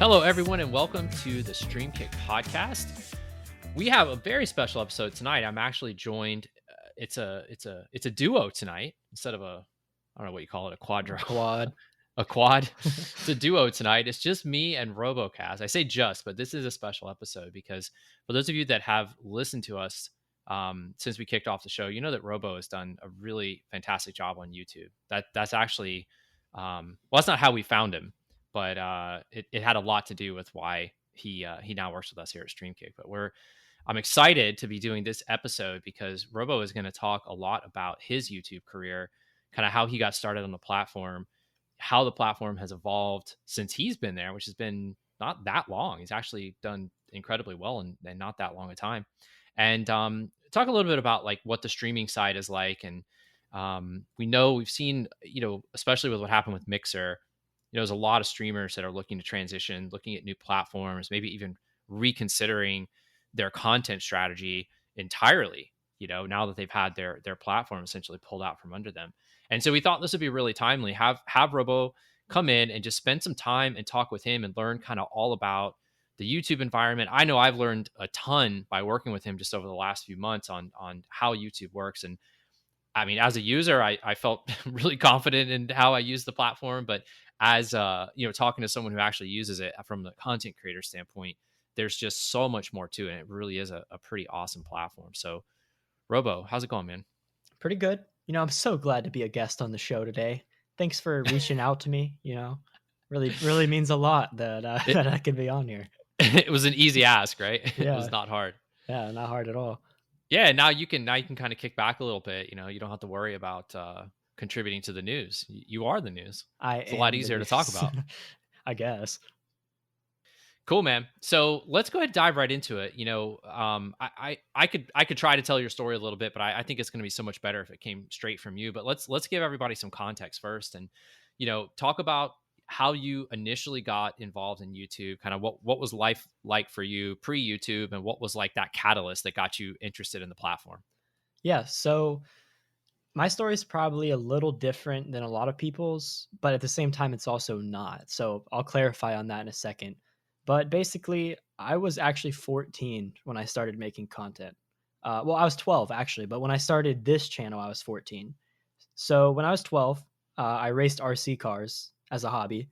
Hello, everyone, and welcome to the StreamKick Podcast. We have a very special episode tonight. I'm actually joined. It's a duo tonight instead of I don't know what you call it, a quadro. Quad. A quad. It's a duo tonight. It's just me and RoboKast. I say just, but this is a special episode because for those of you that have listened to us since we kicked off the show, you know that Robo has done a really fantastic job on YouTube. That's actually, well, that's not how we found him, but it had a lot to do with why he now works with us here at StreamKick. But I'm excited to be doing this episode because Robo is going to talk a lot about his YouTube career, kind of how he got started on the platform, how the platform has evolved since he's been there, which has been not that long. He's actually done incredibly well in not that long a time. And talk a little bit about like what the streaming side is like. And we've seen, especially with what happened with Mixer, there's a lot of streamers that are looking to transition, looking at new platforms, maybe even reconsidering their content strategy entirely, now that they've had their platform essentially pulled out from under them. And so we thought this would be really timely. Have Robo come in and just spend some time and talk with him and learn kind of all about the YouTube environment. I know I've learned a ton by working with him just over the last few months on how YouTube works. And I mean, as a user, I felt really confident in how I use the platform. But as talking to someone who actually uses it from the content creator standpoint, there's just so much more to it. And it really is a pretty awesome platform. So, Robo, how's it going, man? Pretty good. I'm so glad to be a guest on the show today. Thanks for reaching out to me. Really means a lot that I could be on here. It was an easy ask, right? Yeah. It was not hard. Yeah, not hard at all. Yeah, now you can kind of kick back a little bit. You don't have to worry about contributing to the news. You are the news. It's a lot easier to talk about. I guess. Cool, man. So let's go ahead and dive right into it. I could try to tell your story a little bit, but I think it's going to be so much better if it came straight from you. But let's give everybody some context first, and talk about how you initially got involved in YouTube. Kind of what was life like for you pre-YouTube, and what was like that catalyst that got you interested in the platform. Yeah. So my story is probably a little different than a lot of people's, but at the same time, it's also not. So I'll clarify on that in a second. But basically, I was actually 14 when I started making content. I was 12 actually, but when I started this channel, I was 14. So when I was 12, I raced RC cars as a hobby.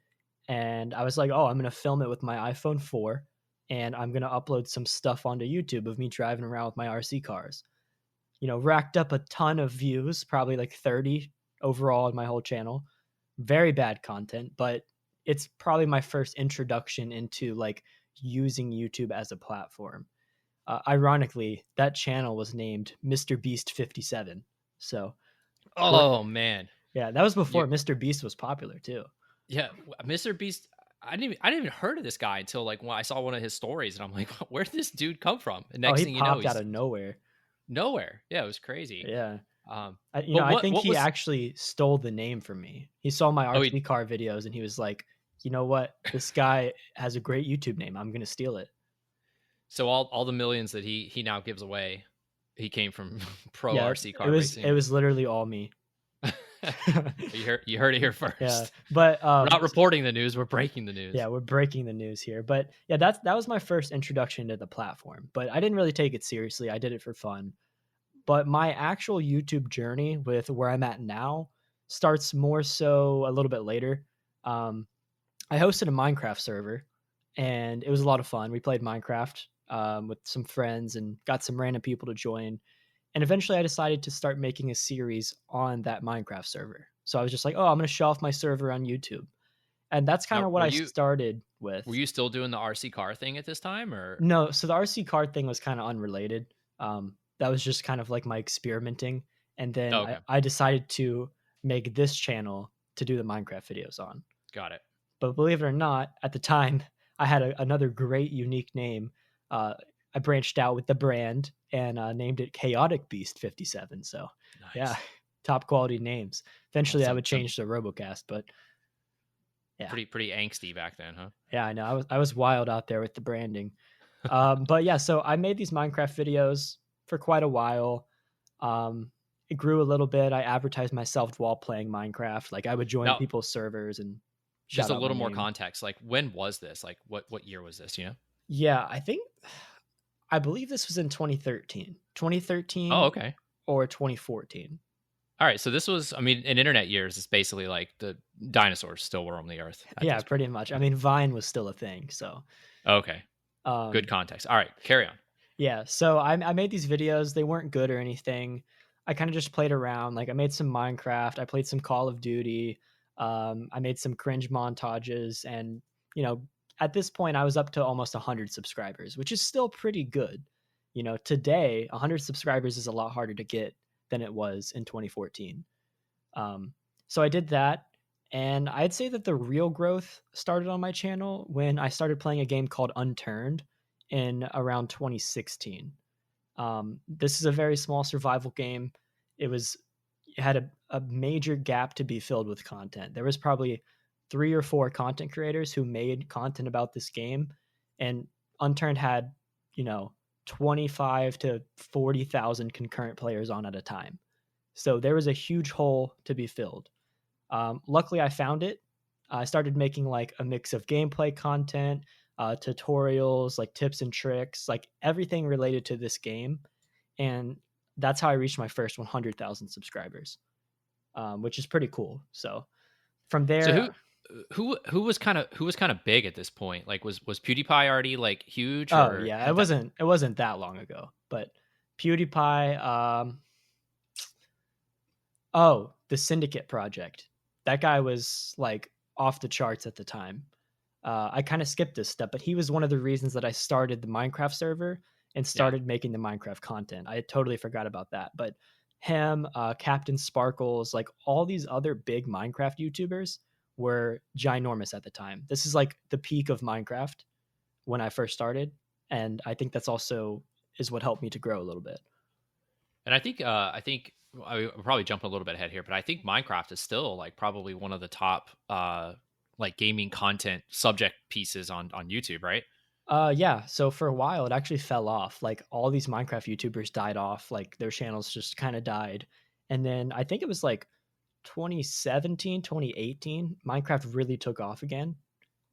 And I was like, I'm going to film it with my iPhone 4. And I'm going to upload some stuff onto YouTube of me driving around with my RC cars. Racked up a ton of views, probably like 30 overall on my whole channel. Very bad content, but it's probably my first introduction into like using YouTube as a platform. Ironically, that channel was named Mr. Beast 57. So, man, yeah, that was before Mr. Beast was popular too. Yeah, Mr. Beast. I didn't even heard of this guy until like when I saw one of his stories, and I'm like, where did this dude come from? And next thing you know, he popped out of nowhere. Yeah, it was crazy. Yeah. I think he actually stole the name from me. He saw my RC car videos and he was like, you know what? This guy has a great YouTube name. I'm going to steal it. So all the millions that he now gives away, he came from pro RC car racing. It was literally all me. You heard it here first. Yeah, but we're not reporting the news. We're breaking the news. Yeah, we're breaking the news here. But yeah, that was my first introduction to the platform. But I didn't really take it seriously. I did it for fun. But my actual YouTube journey with where I'm at now starts more so a little bit later. I hosted a Minecraft server, and it was a lot of fun. We played Minecraft with some friends and got some random people to join. And eventually I decided to start making a series on that Minecraft server. So I was just like, I'm going to show off my server on YouTube. And that's kind of what I started with. Were you still doing the RC car thing at this time, or? No, so the RC car thing was kind of unrelated. That was just kind of like my experimenting. And then I decided to make this channel to do the Minecraft videos on. Got it. But believe it or not, at the time, I had another great, unique name. I branched out with the brand and named it Chaotic Beast 57. So, nice. Yeah, top quality names. Eventually, I would change to RoboKast, but yeah, pretty angsty back then, huh? Yeah, I know. I was wild out there with the branding. But yeah, so I made these Minecraft videos for quite a while. It grew a little bit. I advertised myself while playing Minecraft. Like I would join people's servers and Just shout a out my little more name. context. Like, when was this? Like, what year was this? You know? Yeah, I believe this was in 2013. Oh, 2013 okay. or 2014. All right. So this was, I mean, in internet years, it's basically like the dinosaurs still were on the earth at Yeah, this point. pretty much. I mean, Vine was still a thing, so, Okay. Good um context. All right. Carry on. yeah, so I made these videos, they weren't good or anything. I kinda just played around, like, I made some Minecraft, I played some Call of Duty, I made some cringe montages, and, you know, at this point, I was up to almost 100 subscribers, which is still pretty good. You know, today, 100 subscribers is a lot harder to get than it was in 2014. Um, so I did that, and I'd say that the real growth started on my channel when I started playing a game called Unturned in around 2016. This is a very small survival game. It had a major gap to be filled with content. There was probably 3 or 4 content creators who made content about this game, and Unturned had, you know, 25 to 40,000 concurrent players on at a time. So there was a huge hole to be filled. Luckily, I found it. I started making like a mix of gameplay content, tutorials, like tips and tricks, like everything related to this game. And that's how I reached my first 100,000 subscribers, which is pretty cool. So from So there, who was kind of big at this point? Like, was PewDiePie already like huge, oh or yeah, had that? it wasn't that long ago, but PewDiePie, oh, the Syndicate project. That guy was like off the charts at the time. I kind of skipped this step, but he was one of the reasons that I started the Minecraft server and Yeah. started making the Minecraft content. I totally forgot about that. But him, Captain Sparkles, like all these other big Minecraft YouTubers were ginormous at the time. This is like the peak of Minecraft when I first started. And I think that's also is what helped me to grow a little bit. And I think I'll probably jump a little bit ahead here, but I think Minecraft is still like probably one of the top like gaming content subject pieces on YouTube, right? Yeah. So for a while, it actually fell off. Like all these Minecraft YouTubers died off. Like their channels just kind of died. And then I think it was like 2017, 2018, Minecraft really took off again.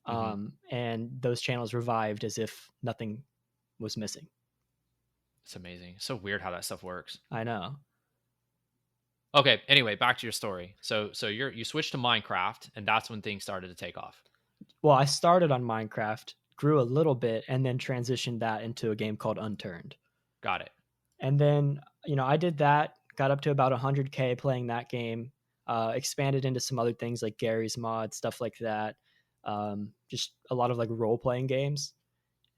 Hmm. And those channels revived as if nothing was missing. It's amazing. It's so weird how that stuff works. I know. Okay. Anyway, back to your story. So you switched to Minecraft, and that's when things started to take off. Well, I started on Minecraft, grew a little bit, and then transitioned that into a game called Unturned. Got it. And then, you know, I did that, got up to about 100K playing that game, expanded into some other things like Gary's Mod, stuff like that. Just a lot of like role playing games.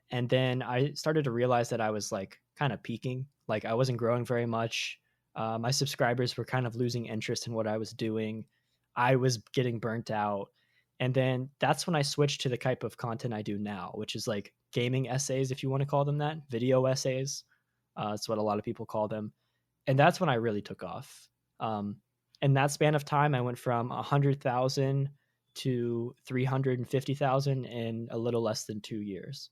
And then I started to realize that I was like kind of peaking. Like I wasn't growing very much. My subscribers were kind of losing interest in what I was doing. I was getting burnt out. And then that's when I switched to the type of content I do now, which is like gaming essays, if you want to call them that, video essays. That's what a lot of people call them. And that's when I really took off. Um, in that span of time, I went from 100,000 to 350,000 in a little less than 2 years.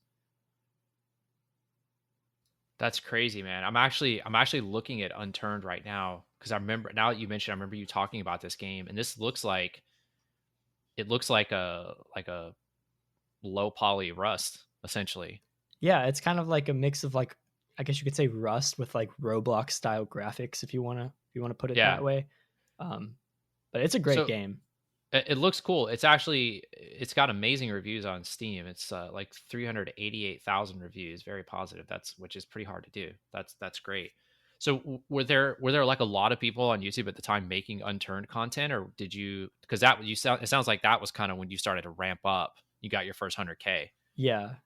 That's crazy, man. I'm actually looking at Unturned right now because I remember, now that you mentioned, I remember you talking about this game, and this looks like, it looks like a low poly Rust essentially. Yeah, it's kind of like a mix of like I guess you could say Rust with like Roblox style graphics if you wanna put it Yeah. that way. Um, but it's a great So game. it looks cool. It's actually, it's got amazing reviews on Steam. It's like 388,000 reviews, very positive. That's, which is pretty hard to do. That's great. So were there like a lot of people on YouTube at the time making Unturned content, or did you, because that, you sound, it sounds like that was kind of when you started to ramp up. You got your first 100K. Yeah.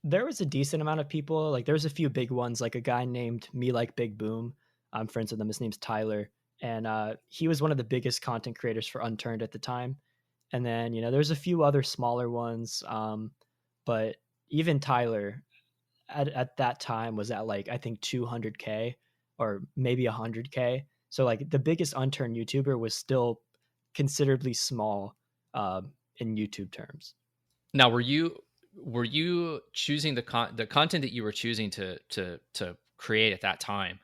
There was a decent amount of people. Like there's a few big ones, like a guy named Me Like Big Boom. I'm friends with him. His name's Tyler. And he was one of the biggest content creators for Unturned at the time. And then, you know, there's a few other smaller ones. But even Tyler at that time was at like I think 200K or maybe 100K. So like the biggest Unturned YouTuber was still considerably small in YouTube terms. Now, were you choosing the content that you were choosing to create at that time?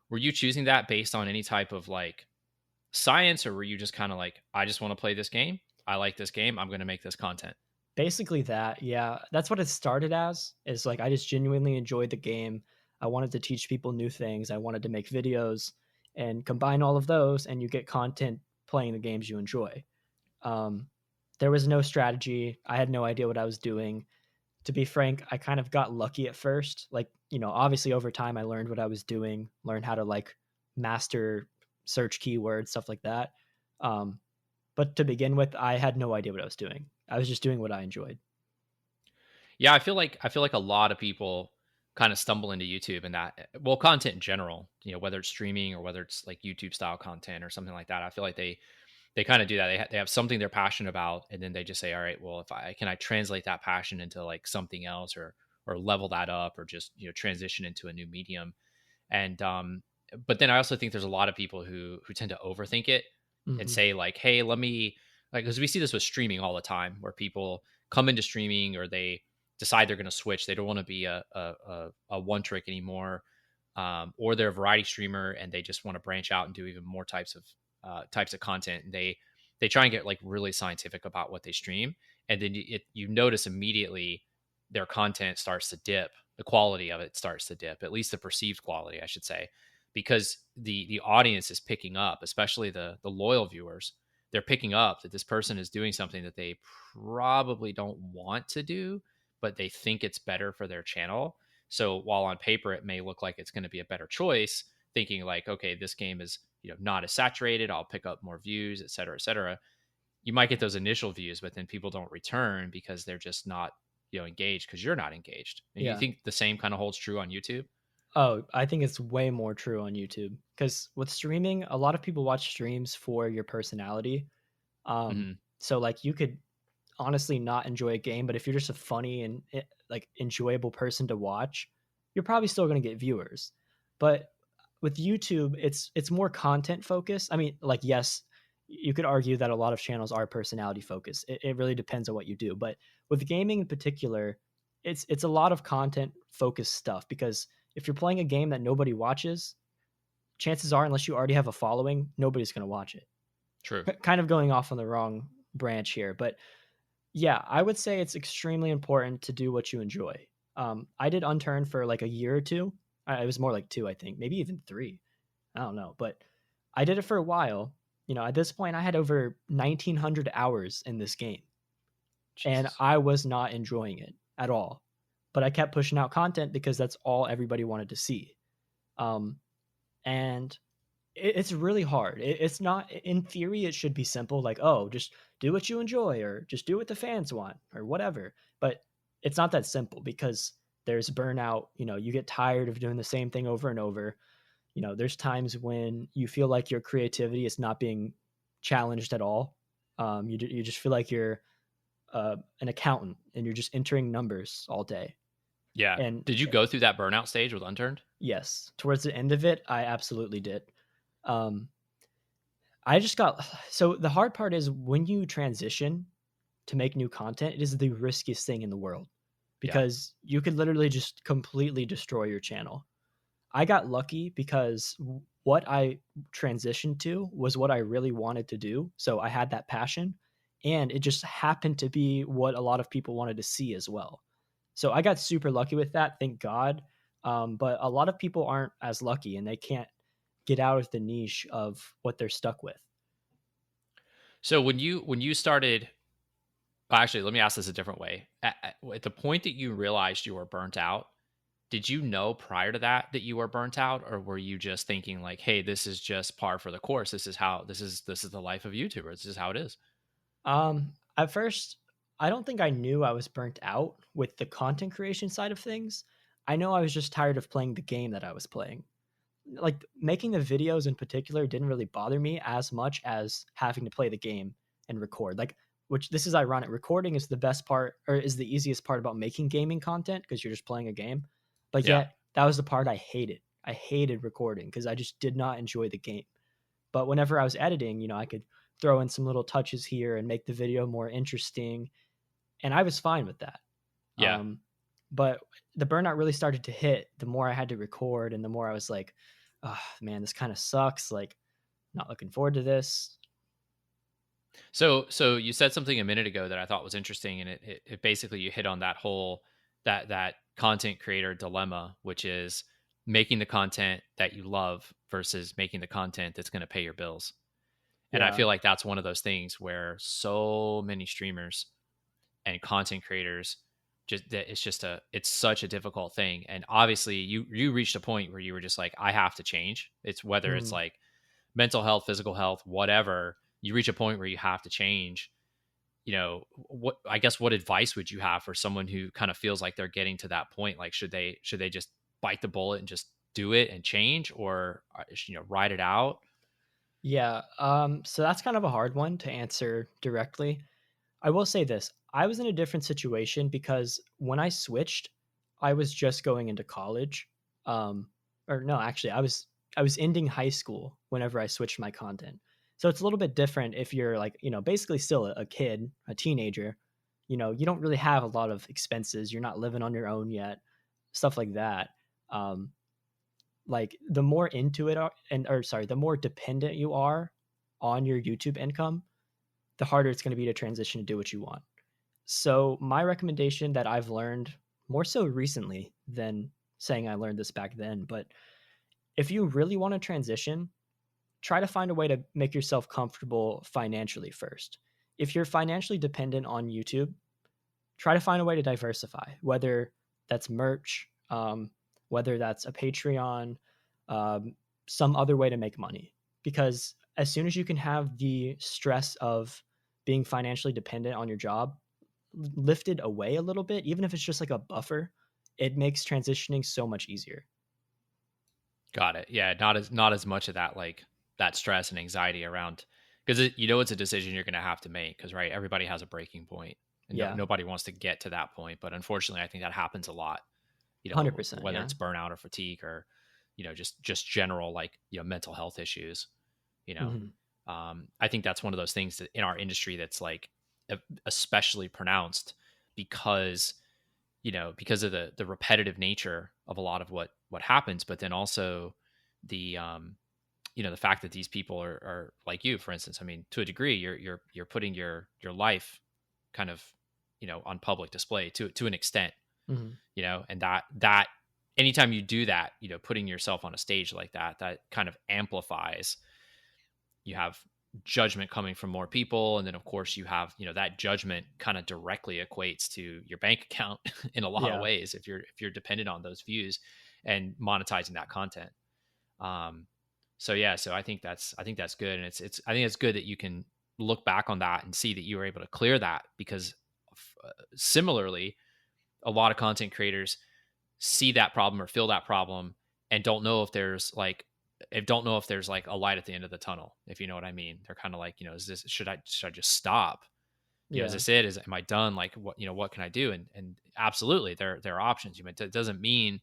Were you choosing that based on any type of like science, or were you just kind of like, I just want to play this game? I like this game. I'm going to make this content. Basically that, yeah. That's what it started as, is like I just genuinely enjoyed the game. I wanted to teach people new things. I wanted to make videos and combine all of those and you get content playing the games you enjoy. Um, there was no strategy. I had no idea what I was doing. To be frank, I kind of got lucky at first. Like, obviously over time I learned what I was doing, learned how to like master search keywords, stuff like that. Um, but to begin with, I had no idea what I was doing. I was just doing what I enjoyed. Yeah, I feel like a lot of people kind of stumble into YouTube and that, well, content in general, whether it's streaming or whether it's like YouTube style content or something like that. I feel like they kind of do that. They have something they're passionate about, and then they just say, all right, well, if I translate that passion into like something else, or level that up, or just transition into a new medium. And but then I also think there's a lot of people who tend to overthink it and Mhm. say like, hey, let me, like, because we see this with streaming all the time, where people come into streaming, or they decide they're going to switch. They don't want to be a one trick anymore, or they're a variety streamer and they just want to branch out and do even more types of content. And they try and get like really scientific about what they stream, and then you notice immediately their content starts to dip. The quality of it starts to dip, at least the perceived quality, I should say, because the audience is picking up, especially the loyal viewers. They're picking up that this person is doing something that they probably don't want to do, but they think it's better for their channel. So while on paper it may look like it's going to be a better choice, thinking like, okay, this game is not as saturated, I'll pick up more views, et cetera, et cetera. You might get those initial views, but then people don't return because they're just not engaged, because you're not engaged. And you Yeah. think the same kind of holds true on YouTube? Oh, I think it's way more true on YouTube because with streaming, a lot of people watch streams for your personality. Hmm. So like you could honestly not enjoy a game, but if you're just a funny and like enjoyable person to watch, you're probably still going to get viewers. But with YouTube, it's more content focused. I mean, like yes, you could argue that a lot of channels are personality focused. It really depends on what you do. But with gaming in particular, it's a lot of content focused stuff because if you're playing a game that nobody watches, chances are unless you already have a following, nobody's going to watch it. True. Kind of going off on the wrong branch here, but yeah, I would say it's extremely important to do what you enjoy. I did Unturned for like a year or two. It was more like two, I think, maybe even three. I don't know, but I did it for a while. At this point, I had over 1,900 hours in this game, and Jesus. I was not enjoying it at all. But I kept pushing out content because that's all everybody wanted to see. Um, and it's really hard. It's not, in theory, it should be simple, like, oh, just do what you enjoy or just do what the fans want or whatever. But it's not that simple because there's burnout. You get tired of doing the same thing over and over. There's times when you feel like your creativity is not being challenged at all. You just feel like you're an accountant and you're just entering numbers all day. Yeah. And Did you go through that burnout stage with Unturned? yes, towards the end of it, I absolutely did. Um, I just got so the hard part is when you transition to make new content, it is the riskiest thing in the world Yeah. because you could literally just completely destroy your channel. I got lucky because what I transitioned to was what I really wanted to do. So I had that passion and it just happened to be what a lot of people wanted to see as well. So I got super lucky with that, thank God. But a lot of people aren't as lucky and they can't get out of the niche of what they're stuck with. So when you started, actually, let me ask this a different way. At the point that you realized you were burnt out, did you know prior to that that you were burnt out, or were you just thinking like, "Hey, this is just par for the course. This is the life of YouTuber. This is how it is." At first, I don't think I knew I was burnt out with the content creation side of things. I know I was just tired of playing the game that I was playing. Like making the videos in particular didn't really bother me as much as having to play the game and record. Like, which this is ironic. Recording is the best part or is the easiest part about making gaming content because you're just playing a game. But Yeah. yet, that was the part I hated. I hated recording because I just did not enjoy the game. But whenever I was editing, I could throw in some little touches here and make the video more interesting. And I was fine with that. Yeah. Um, but the burnout really started to hit the more I had to record and the more I was like, oh, man, this kind of sucks. Like, not looking forward to this. So you said something a minute ago that I thought was interesting, and it basically you hit on that whole that content creator dilemma, which is making the content that you love versus making the content that's going to pay your bills. And I Yeah. feel like that's one of those things where so many streamers and content creators just that it's such a difficult thing. And obviously you reached a point where you were just like, I have to change. It's whether it's Mhm. like mental health, physical health, whatever, you reach a point where you have to change. What I guess what advice would you have for someone who kind of feels like they're getting to that point? Like, should they just bite the bullet and just do it and change, or ride it out? Yeah. So that's kind of a hard one to answer directly. I will say this. I was in a different situation because when I switched, I was just going into college. Um, or no, actually, I was ending high school whenever I switched my content. So it's a little bit different if you're like, basically still a kid, a teenager. You don't really have a lot of expenses. You're not living on your own yet, stuff like that. Um, like the more into it or sorry, the more dependent you are on your YouTube income, the harder it's going to be to transition to do what you want. So, my recommendation that I've learned more so recently than saying I learned this back then, but if you really want to transition, try to find a way to make yourself comfortable financially first. If you're financially dependent on YouTube, try to find a way to diversify, whether that's merch, whether that's a Patreon, um, some other way to make money. Because as soon as you can have the stress of being financially dependent on your job lifted away a little bit, even if it's just like a buffer, it makes transitioning so much easier. Got it. Yeah, not as much of that, like that stress and anxiety around, because it's a decision you're going to have to make, because right, everybody has a breaking point, and Yeah, nobody wants to get to that point. But unfortunately, I think that happens a lot. 100%. Whether Yeah. it's burnout or fatigue, or just general, like, mental health issues. You know, Hmm. I think that's one of those things that in our industry that's like especially pronounced, because because of the repetitive nature of a lot of what happens, but then also the the fact that these people are like you, for instance. I mean, to a degree, you're putting your life kind of on public display to an extent, Hmm. and that anytime you do that, putting yourself on a stage like that kind of amplifies. You have judgment coming from more people, and then of course you have that judgment kind of directly equates to your bank account in a lot of Yeah. ways if you're dependent on those views and monetizing that content. um so I think that's good, and I think it's good that you can look back on that and see that you were able to clear that, because similarly, a lot of content creators see that problem or feel that problem and don't know if there's like a light at the end of the tunnel, if you know what I mean. They're kind of like, is this should I just stop? Is Yeah. this it? Am I done? Like, what can I do? And absolutely, there are options. It doesn't mean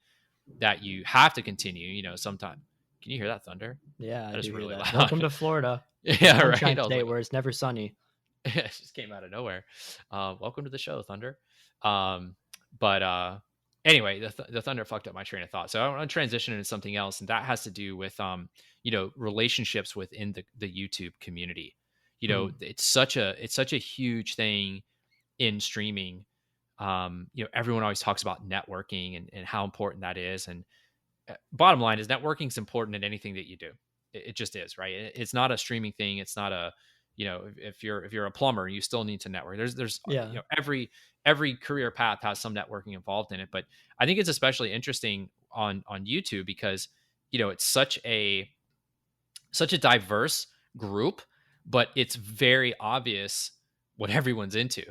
that you have to continue. Sometimes, can you hear that thunder? Yeah, I That is do hear really that. loud. Welcome to Florida. It's Yeah, right. sunshine I was today like, where it's never sunny. it just came out of nowhere. Welcome to the show, Thunder. Um, but anyway, the Thunder fucked up my train of thought. So I want to transition into something else, and that has to do with relationships within the YouTube community. Mhm. It's such a huge thing in streaming. Everyone always talks about networking and how important that is. And bottom line is, networking is important in anything that you do. It just is, right? It's not a streaming thing. It's not a, if you're a plumber, you still need to network. There's Yeah. every career path has some networking involved in it. But I think it's especially interesting on YouTube, because it's such a diverse group, but it's very obvious what everyone's into.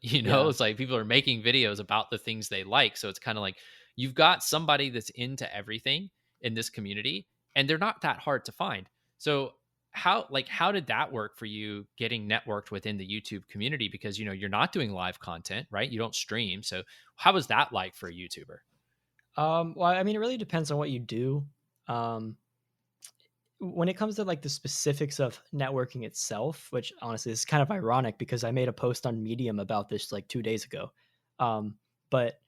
Yeah. It's like people are making videos about the things they like. So it's kind of like you've got somebody that's into everything in this community, and they're not that hard to find. So how did that work for you, getting networked within the YouTube community? Because you're not doing live content, right? You don't stream. So how was that like for a YouTuber? Well, I mean, it really depends on what you do. Um, when it comes to like the specifics of networking itself, which honestly is kind of ironic because I made a post on Medium about this like 2 days ago. But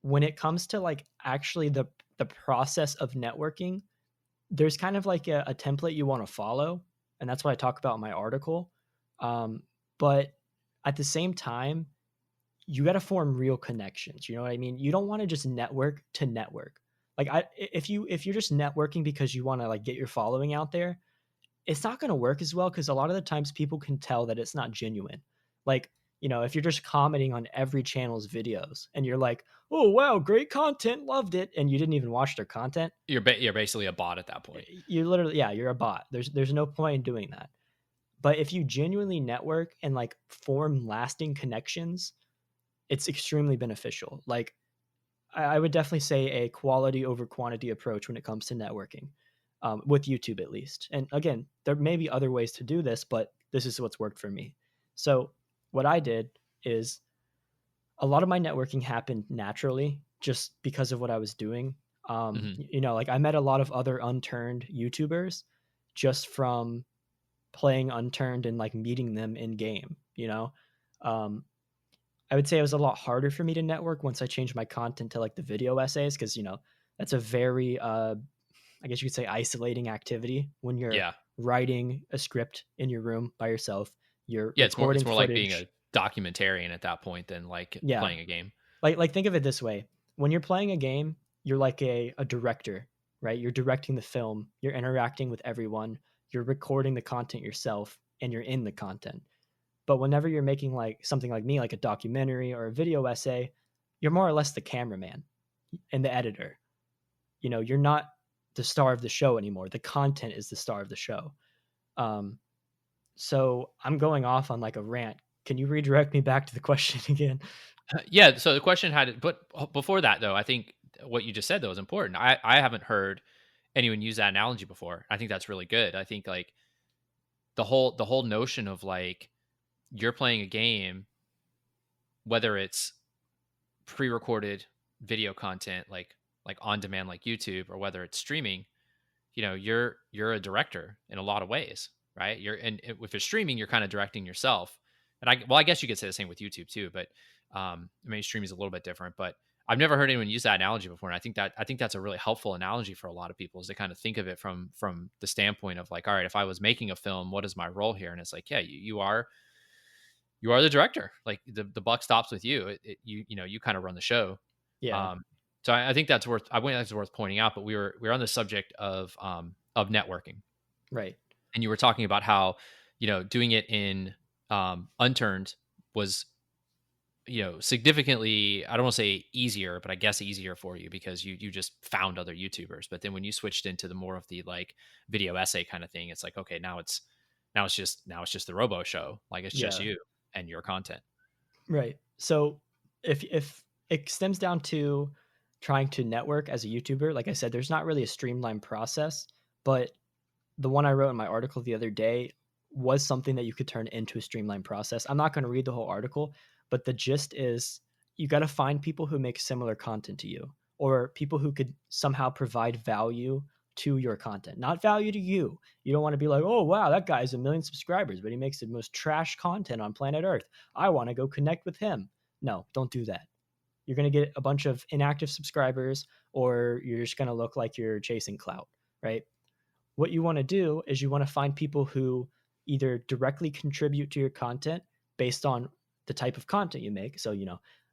when it comes to like actually the process of networking, there's kind of like a template you want to follow, and that's what I talk about in my article. Um, but at the same time, you got to form real connections. You know what I mean? You don't want to just network to network. Like if you're just networking because you want to like get your following out there, it's not going to work as well because a lot of the times people can tell that it's not genuine. Like, if you're just commenting on every channel's videos and you're like, "Oh wow, great content, loved it," and you didn't even watch their content, You're basically a bot at that point. you're literally, yeah, you're a bot. There's no point in doing that. But if you genuinely network and like form lasting connections, it's extremely beneficial. Like I would definitely say a quality over quantity approach when it comes to networking, with YouTube at least. And again, there may be other ways to do this, but this is what's worked for me. So what I did is a lot of my networking happened naturally just because of what I was doing. Hmm. Like I met a lot of other unturned YouTubers just from playing unturned and like meeting them in game. Um, I would say it was a lot harder for me to network once I changed my content to like the video essays because that's a very I guess you could say isolating activity when you're Yeah. writing a script in your room by yourself. You're Yeah, it's recording more like being a footage. documentarian at that point than like Yeah, playing a game. like think of it this way: when you're playing a game, you're like a director, right? You're directing the film. You're interacting with everyone. You're recording the content yourself, and you're in the content. But whenever you're making like something like me, like a documentary or a video essay, you're more or less the cameraman and the editor. You're not the star of the show anymore. The content is the star of the show. Um, so I'm going off on like a rant. Can you redirect me back to the question again? Yeah, so the question had, but before that though, I think what you just said though is important. I haven't heard anyone use that analogy before. I think that's really good. I think like the whole notion of like you're playing a game, whether it's pre-recorded video content like on demand like YouTube, or whether it's streaming, you're a director in a lot of ways, right? If it's streaming, you're kind of directing yourself. And I guess you could say the same with YouTube too, but I mean, streaming is a little bit different. But I've never heard anyone use that analogy before, and I think that's a really helpful analogy for a lot of people, is to kind of think of it from the standpoint of like, all right, if I was making a film, what is my role here? And it's like, yeah, you are the director. Like the buck stops with you. You kind of run the show. Yeah, Um, so I think that's worth pointing out. But we were on the subject of networking, right. and you were talking about how doing it in unturned was significantly, I don't want to say easier, but I guess easier for you because you just found other YouTubers. But then when you switched into the more of the like video essay kind of thing, it's like, okay, now it's just the Robo show. Like it's just Yeah, you and your content. right. So if it stems down to trying to network as a YouTuber, like I said, there's not really a streamlined process, but the one I wrote in my article the other day was something that you could turn into a streamlined process. I'm not going to read the whole article, but the gist is you got to find people who make similar content to you or people who could somehow provide value to your content, not value to you. You don't want to be like, oh, wow, that guy has 1 million subscribers, but he makes the most trash content on planet Earth. I want to go connect with him. No, don't do that. You're going to get a bunch of inactive subscribers or you're just going to look like you're chasing clout, right? What you want to do is you want to find people who either directly contribute to your content based on the type of content you make. So,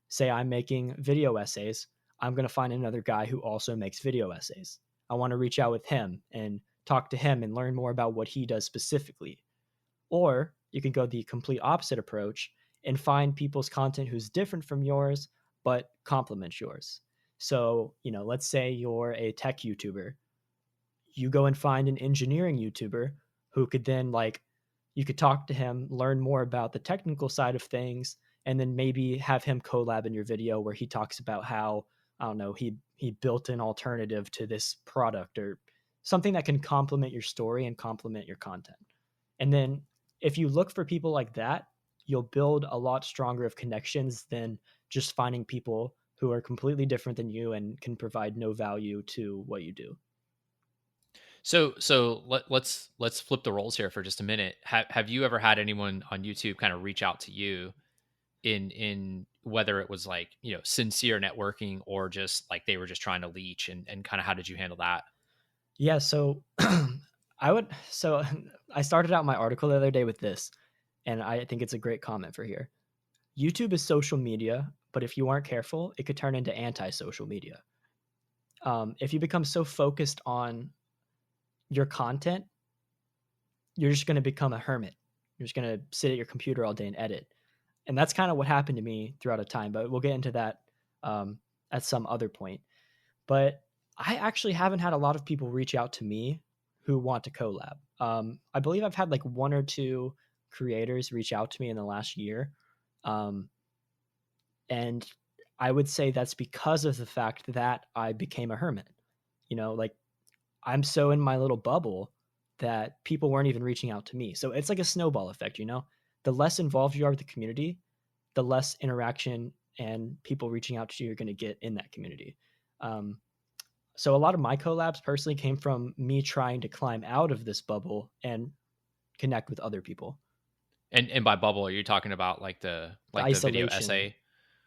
say I'm making video essays, I'm going to find another guy who also makes video essays. I want to reach out with him and talk to him and learn more about what he does specifically. Or you can go the complete opposite approach and find people's content who's different from yours, but complements yours. So, let's say you're a tech YouTuber, you go and find an engineering YouTuber who could then like you could talk to him, learn more about the technical side of things, and then maybe have him collab in your video where he talks about how I don't know he built an alternative to this product or something that can complement your story and complement your content. And then if you look for people like that, you'll build a lot stronger of connections than just finding people who are completely different than you and can provide no value to what you do. So let's flip the roles here for just a minute. Have you ever had anyone on YouTube kind of reach out to you in whether it was like sincere networking or just like they were just trying to leech, and kind of how did you handle that? Yeah, so I started out my article the other day with this. and I think it's a great comment for here. YouTube is social media, but if you aren't careful, it could turn into anti-social media. If you become so focused on your content, you're just going to become a hermit. You're just going to sit at your computer all day and edit. And that's kind of what happened to me throughout a time, but we'll get into that at some other point. But I actually haven't had a lot of people reach out to me who want to collab. I believe I've had like one or two creators reach out to me in the last year. And I would say that's because of the fact that I became a hermit. Like I'm so in my little bubble that people weren't even reaching out to me. So it's like a snowball effect. The less involved you are with the community, the less interaction and people reaching out to you are going to get in that community. So a lot of my collabs personally came from me trying to climb out of this bubble and connect with other people. And by bubble, are you talking about The the video isolation. essay?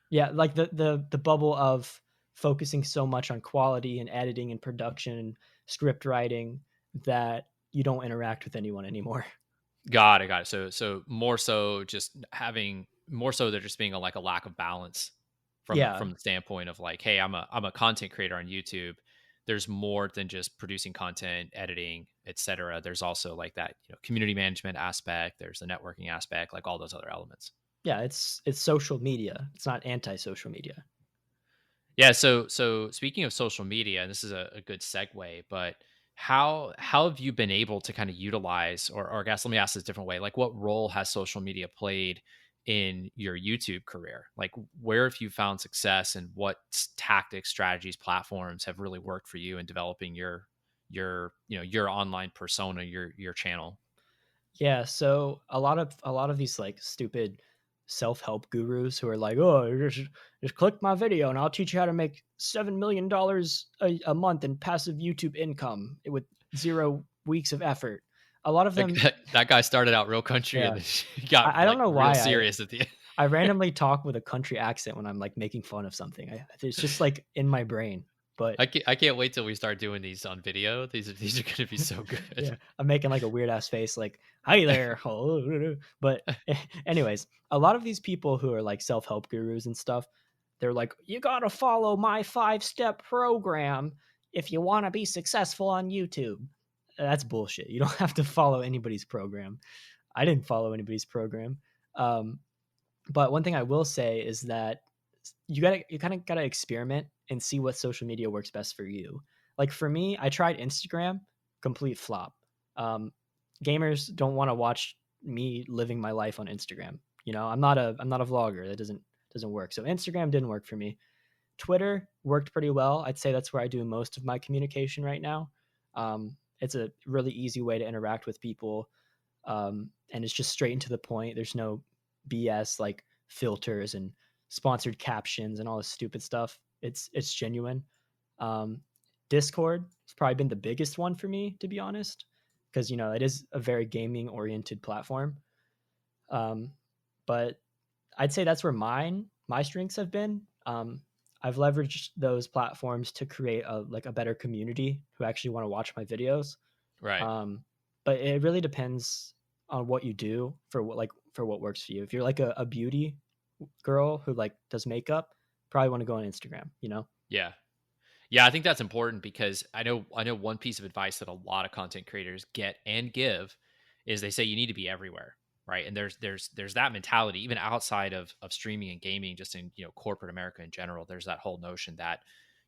Yeah, like the bubble of focusing so much on quality and editing and production and script writing that you don't interact with anyone anymore. Got it, got it. So more so just having more so there just being like a lack of balance Yeah. from the standpoint of like, hey, I'm a content creator on YouTube. There's more than just producing content, editing, etc. There's also like that, community management aspect, there's the networking aspect, like all those other elements. Yeah, it's social media. It's not anti-social media. Yeah, so speaking of social media, and this is a good segue, but how have you been able to kind of utilize, or I guess let me ask this a different way, like what role has social media played in your YouTube career? Like where have you found success, and what tactics, strategies, platforms have really worked for you in developing your online persona, your channel? Yeah, so a lot of these like stupid self-help gurus who are like, "Oh, just click my video and I'll teach you how to make $7 million a month in passive YouTube income with 0 weeks of effort." A lot of Like them, that guy started out real country yeah. and then he got I don't like know real why I serious at the end. I randomly talk with a country accent when I'm like making fun of something. It's just like in my brain. But I can't wait till we start doing these on video. These are going to be so yeah, good. I'm making like a weird ass face, like "Hi there." But anyways, a lot of these people who are like self help gurus and stuff, they're like, "You gotta follow my 5-step program if you want to be successful on YouTube." That's bullshit. You don't have to follow anybody's program. I didn't follow anybody's program. Um, but one thing I will say is that you kind of gotta experiment and see what social media works best for you. Like for me, I tried Instagram, complete flop. Um, Gamers don't want to watch me living my life on Instagram. I'm not a vlogger. That doesn't work. So Instagram didn't work for me. Twitter worked pretty well. I'd say that's where I do most of my communication right now. It's a really easy way to interact with people, and it's just straight and to the point. There's no BS like filters and sponsored captions and all this stupid stuff. It's genuine. Um, Discord has probably been the biggest one for me, to be honest, because it is a very gaming oriented platform. Um, but I'd say that's where my strengths have been. I've leveraged those platforms to create a better community who actually want to watch my videos. Right. Um, but it really depends on what you do for what works for you. If you're like a beauty girl who like does makeup, probably want to go on Instagram. Yeah. Yeah, I think that's important because I know one piece of advice that a lot of content creators get and give is they say you need to be everywhere, right? And there's that mentality even outside of streaming and gaming, just in corporate America in general. There's that whole notion that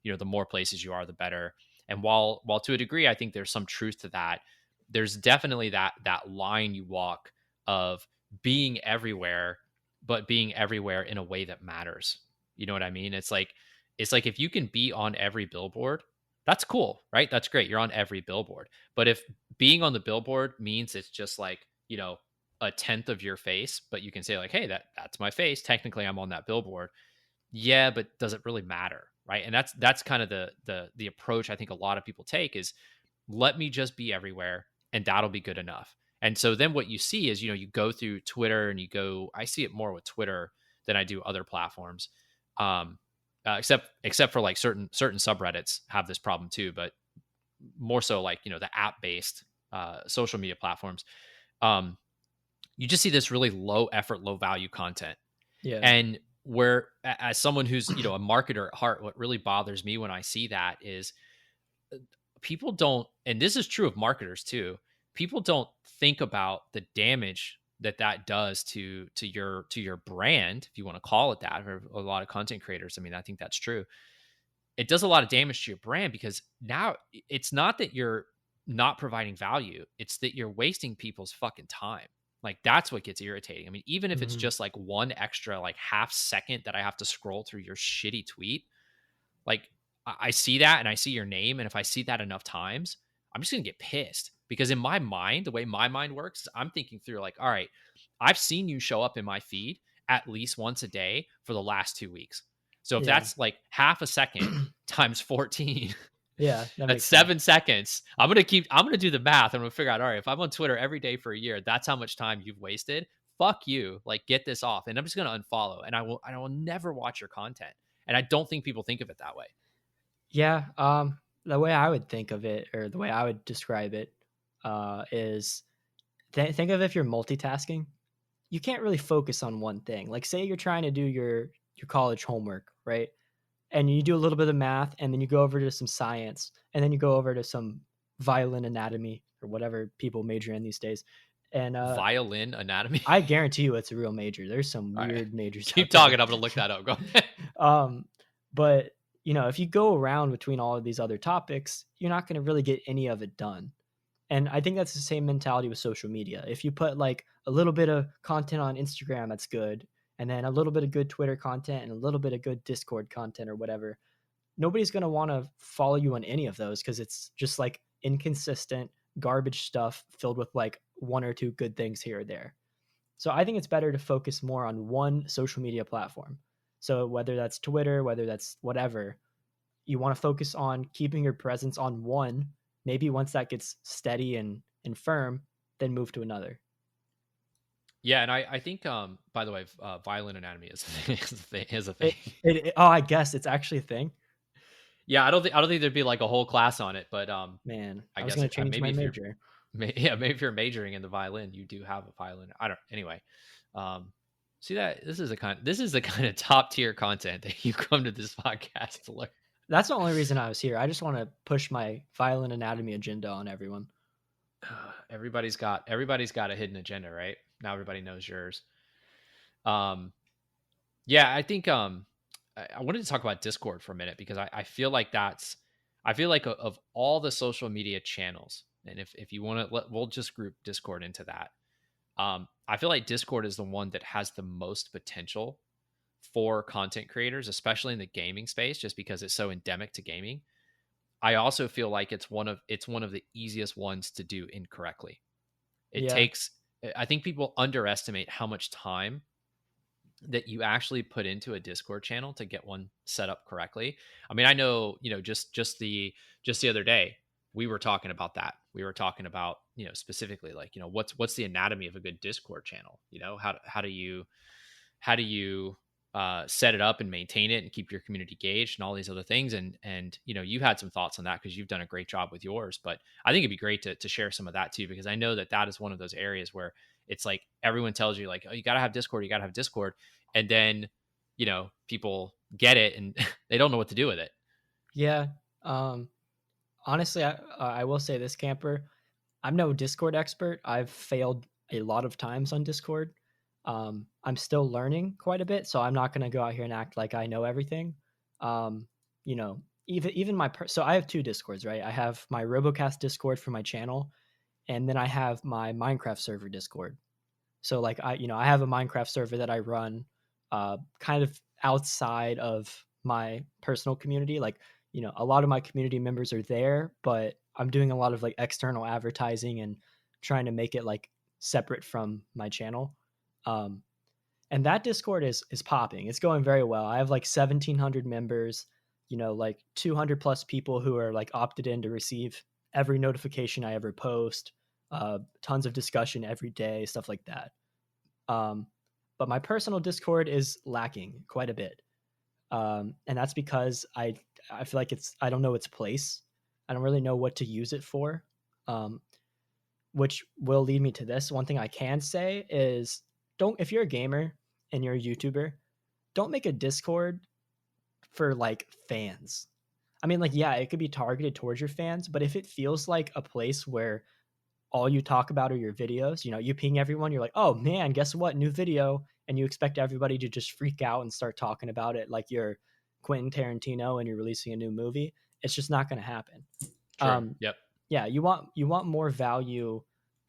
the more places you are, the better. And while to a degree, I think there's some truth to that. There's definitely that line you walk of being everywhere, but being everywhere in a way that matters. You know what I mean? It's like if you can be on every billboard, that's cool, right? That's great. You're on every billboard. But if being on the billboard means it's just like, a tenth of your face, but you can say like, hey, that's my face. Technically I'm on that billboard. Yeah, but does it really matter? Right. And that's kind of the approach I think a lot of people take is let me just be everywhere and that'll be good enough. And so then what you see is, you go through Twitter and I see it more with Twitter than I do other platforms. Except for like certain subreddits have this problem too, but more so like the app based social media platforms. Um, you just see this really low effort, low value content. Yeah. And where as someone who's, a marketer at heart, what really bothers me when I see that is people don't, and this is true of marketers too, people don't think about the damage that that does to your brand, if you want to call it that. For a lot of content creators, I mean, I think that's true. It does a lot of damage to your brand because now it's not that you're not providing value, it's that you're wasting people's fucking time. Like that's what gets irritating. I mean, even if it's Mhm. just like one extra like half second that I have to scroll through your shitty tweet, like I see that and I see your name, and if I see that enough times, I'm just gonna get pissed because in my mind, the way my mind works, is I'm thinking through like, all right, I've seen you show up in my feed at least once a day for the last 2 weeks. So if Yeah. that's like half a second times 14, Yeah, that that's makes sense. 7 seconds. I'm gonna do the math. I'm gonna figure out, all right, if I'm on Twitter every day for a year, that's how much time you've wasted. Fuck you. Like get this off. And I'm just gonna unfollow and I will never watch your content. And I don't think people think of it that way. Yeah, the way I would think of it, or the way I would describe it, is think of if you're multitasking, you can't really focus on one thing. Like, say you're trying to do your college homework, right? And you do a little bit of math, and then you go over to some science, and then you go over to some violin anatomy or whatever people major in these days. And Violin anatomy. I guarantee you, it's a real major. There's some All right. weird majors Keep out there. talking. I'm gonna look that up. Go ahead. um, but if you go around between all of these other topics, you're not going to really get any of it done. And I think that's the same mentality with social media. If you put like a little bit of content on Instagram, that's good, and then a little bit of good Twitter content and a little bit of good Discord content or whatever, nobody's going to want to follow you on any of those because it's just like inconsistent garbage stuff filled with like one or two good things here or there. So I think it's better to focus more on one social media platform. So whether that's Twitter, whether that's whatever, you want to focus on keeping your presence on one. Maybe once that gets steady and firm, then move to another. Yeah, and I think by the way, violin anatomy is is a thing. It, oh, I guess it's actually a thing. Yeah, I don't think there'd be like a whole class on it, but Man, I I was guess gonna change maybe my if you're major. yeah, maybe if you're majoring in the violin, you do have a violin. I don't. Anyway, um, see that this is the kind of top tier content that you come to this podcast to learn. That's the only reason I was here. I just want to push my violin anatomy agenda on everyone. Everybody's got a hidden agenda, right? Now everybody knows yours. Um, yeah, I think I wanted to talk about Discord for a minute because I feel like I feel like of all the social media channels, and if you want to, we'll just group Discord into that. I feel like Discord is the one that has the most potential for content creators, especially in the gaming space, just because it's so endemic to gaming. I also feel like it's one of the easiest ones to do incorrectly. It Yeah, takes I think people underestimate how much time that you actually put into a Discord channel to get one set up correctly. I mean, I know, just the other day we were talking about that. We were talking about, specifically like, what's the anatomy of a good Discord channel? How do you set it up and maintain it and keep your community engaged and all these other things. And you've had some thoughts on that because you've done a great job with yours. But I think it'd be great to share some of that too, because I know that is one of those areas where it's like everyone tells you like, oh, you got to have Discord, you got to have Discord. And then, people get it and they don't know what to do with it. yeah. Um, Honestly, I will say this, Camper. I'm no Discord expert. I've failed a lot of times on Discord. I'm still learning quite a bit, so I'm not going to go out here and act like I know everything. Even so I have two Discords, right? I have my RoboKast Discord for my channel, and then I have my Minecraft server Discord. So like I have a Minecraft server that I run kind of outside of my personal community. Like, a lot of my community members are there, but I'm doing a lot of like external advertising and trying to make it like separate from my channel. Um and that Discord is popping. It's going very well. I have like 1700 members, like 200 plus people who are like opted in to receive every notification I ever post, tons of discussion every day, stuff like that. Um, but my personal Discord is lacking quite a bit. And that's because I feel like I don't know its place. I don't really know what to use it for. Um, which will lead me to this. One thing I can say is don't if you're a gamer and you're a YouTuber, don't make a Discord for like fans. I mean, like, yeah, it could be targeted towards your fans, but if it feels like a place where all you talk about are your videos, you ping everyone, you're like, oh man, guess what? New video. And you expect everybody to just freak out and start talking about it like you're Quentin Tarantino and you're releasing a new movie. It's just not going to happen. True. Um, Yep. yeah, you want more value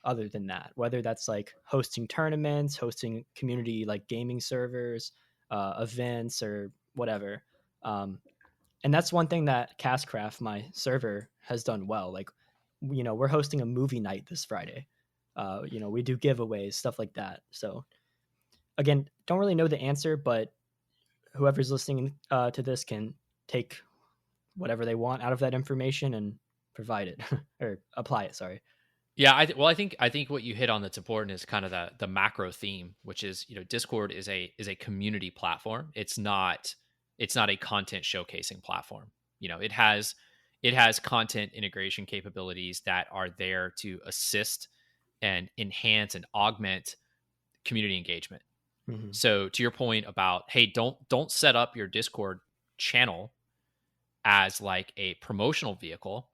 other than that, whether that's like hosting tournaments, hosting community like gaming servers, events, or whatever. Um, and that's one thing that Castcraft, my server, has done well. Like, we're hosting a movie night this Friday. We do giveaways, stuff like that. So again, don't really know the answer, but whoever's listening to this can take whatever they want out of that information and provide it or apply it. Sorry. Yeah, I think what you hit on that's important is kind of the macro theme, which is, Discord is a community platform. It's not a content showcasing platform. It has content integration capabilities that are there to assist and enhance and augment community engagement. Hmm. So to your point about, hey, don't set up your Discord channel as like a promotional vehicle,